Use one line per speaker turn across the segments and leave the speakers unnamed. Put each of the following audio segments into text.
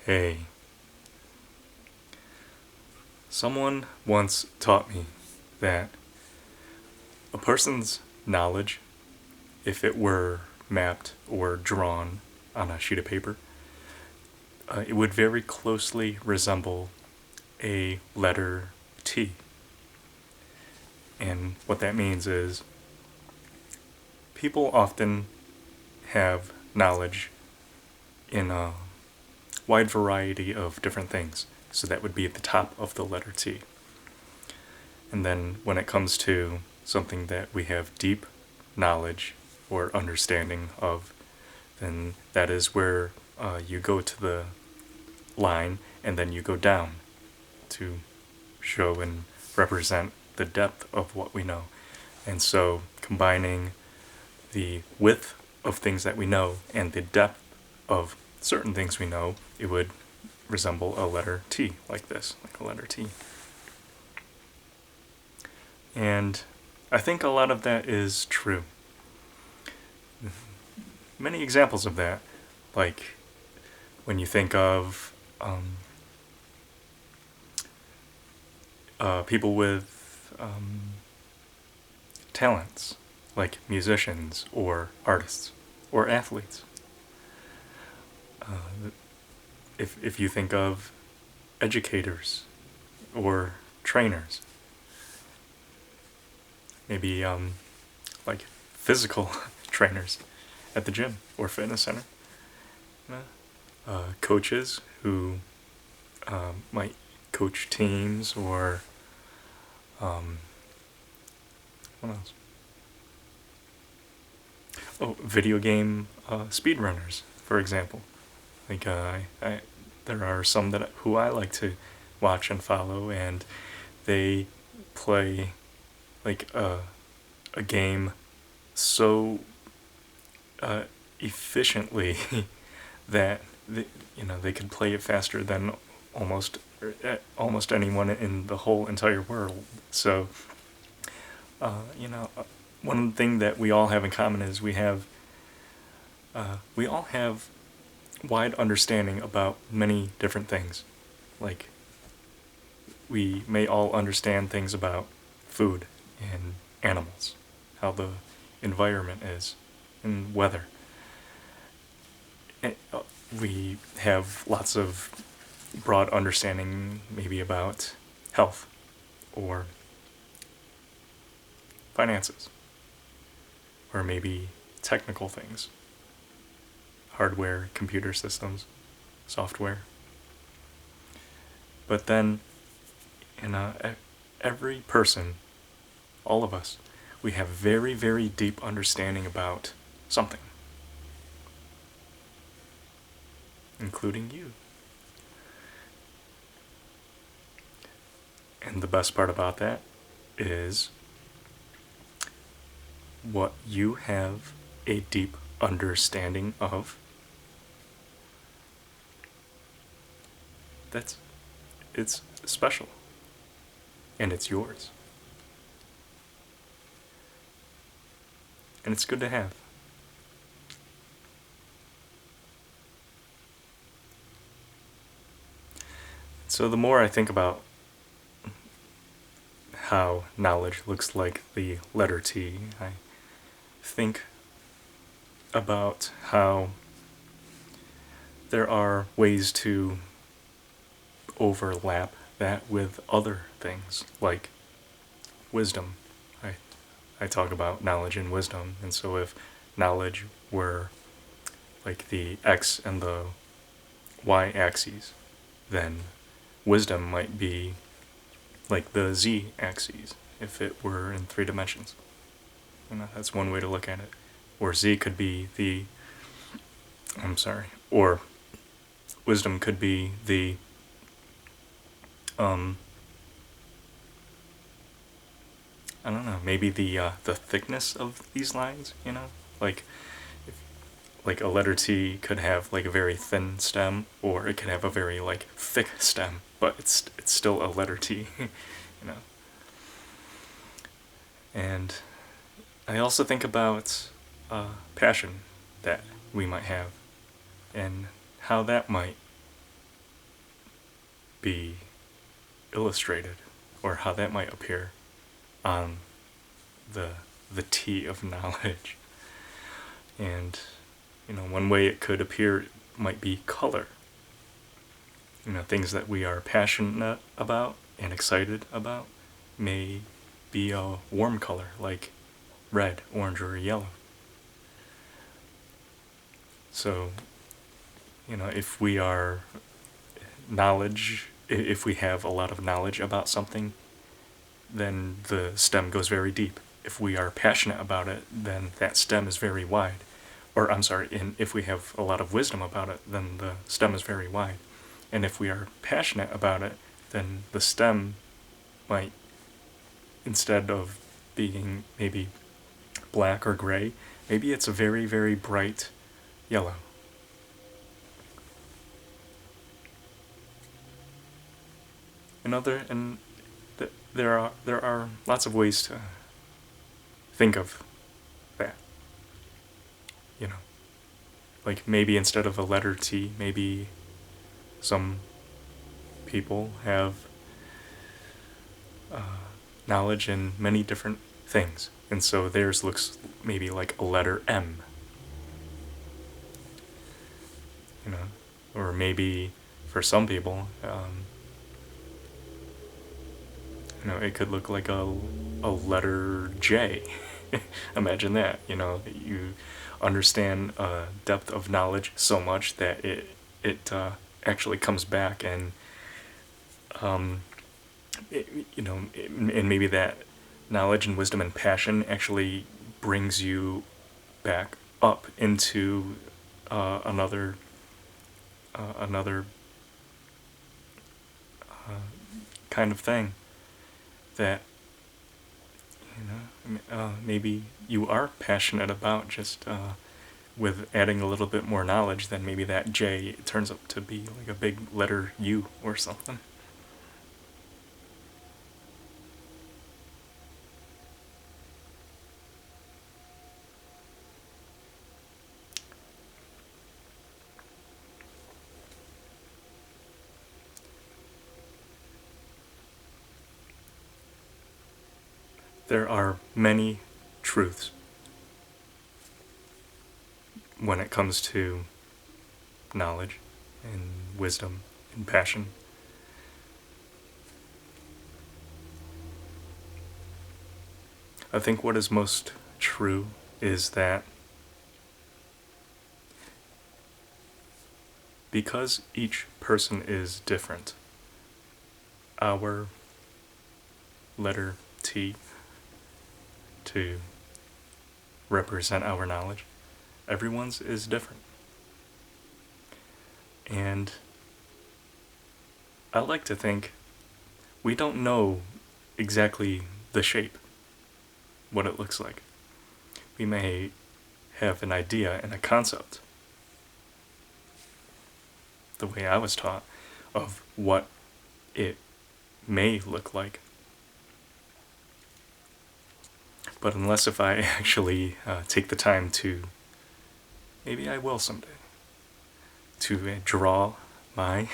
Hey, someone once taught me that a person's knowledge, if it were mapped or drawn on a sheet of paper, it would very closely resemble a letter T. And what that means is people often have knowledge in a wide variety of different things. So that would be at the top of the letter T. And then when it comes to something that we have deep knowledge or understanding of, then that is where you go to the line and then you go down to show and represent the depth of what we know. And so combining the width of things that we know and the depth of certain things we know, it would resemble a letter T, like this, like a letter T. And I think a lot of that is true. Many examples of that, like when you think of people with talents, like musicians or artists or athletes. If you think of educators or trainers, maybe like physical trainers at the gym or fitness center, coaches who might coach teams or what else? Oh, video game speedrunners, for example. Like there are some that who I like to watch and follow, and they play like a game so efficiently that they could play it faster than almost anyone in the whole entire world. So one thing that we all have in common is we all have wide understanding about many different things. Like we may all understand things about food and animals, how the environment is, and weather. We have lots of broad understanding maybe about health or finances or maybe technical things, hardware, computer systems, software. But then, every person, all of us, we have very, very deep understanding about something, including you. And the best part about that is what you have a deep understanding of. It's special. And it's yours. And it's good to have. So the more I think about how knowledge looks like the letter T, I think about how there are ways to overlap that with other things, like wisdom. I talk about knowledge and wisdom, and so if knowledge were like the x and the y axes, then wisdom might be like the z axes if it were in 3 dimensions. That's one way to look at it. Or z could be the or wisdom could be the I don't know, maybe the thickness of these lines, like like a letter T could have like a very thin stem, or it could have a very like thick stem, but it's still a letter T, you know. And I also think about passion that we might have, and how that might be illustrated, or how that might appear on the T of knowledge. And one way it could appear might be color. Things that we are passionate about and excited about may be a warm color, like red, orange, or yellow. So, if we are if we have a lot of knowledge about something, then the stem goes very deep. If we are passionate about it, then that stem is very wide. Or, I'm sorry, and if we have a lot of wisdom about it, then the stem is very wide. And if we are passionate about it, then the stem might, instead of being maybe black or gray, maybe it's a very, very bright yellow. There are lots of ways to think of that. Like maybe instead of a letter T, maybe some people have knowledge in many different things, and so theirs looks maybe like a letter M. Or maybe for some people, it could look like a letter J. Imagine that. You understand depth of knowledge so much that it actually comes back and and maybe that knowledge and wisdom and passion actually brings you back up into another kind of thing that maybe you are passionate about, just with adding a little bit more knowledge, then maybe that J turns up to be like a big letter U or something. There are many truths when it comes to knowledge and wisdom and passion. I think what is most true is that because each person is different, our letter T to represent our knowledge, everyone's is different. And I like to think we don't know exactly the shape, what it looks like. We may have an idea and a concept, the way I was taught, of what it may look like. But unless if I actually take the time to, maybe I will someday, to draw my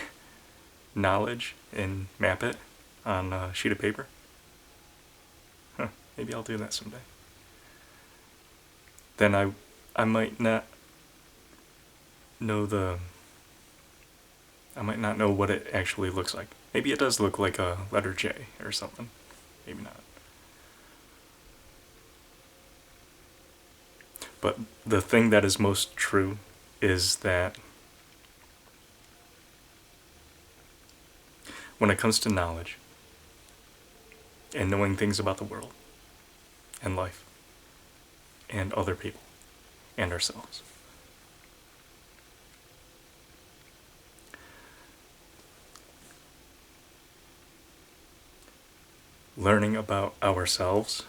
knowledge and map it on a sheet of paper, maybe I'll do that someday. Then I might not know I might not know what it actually looks like. Maybe it does look like a letter J or something. Maybe not. But the thing that is most true is that when it comes to knowledge and knowing things about the world and life and other people and ourselves, learning about ourselves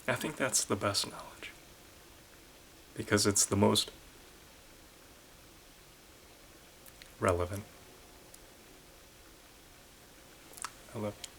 I think that's the best knowledge, because it's the most relevant. I love you.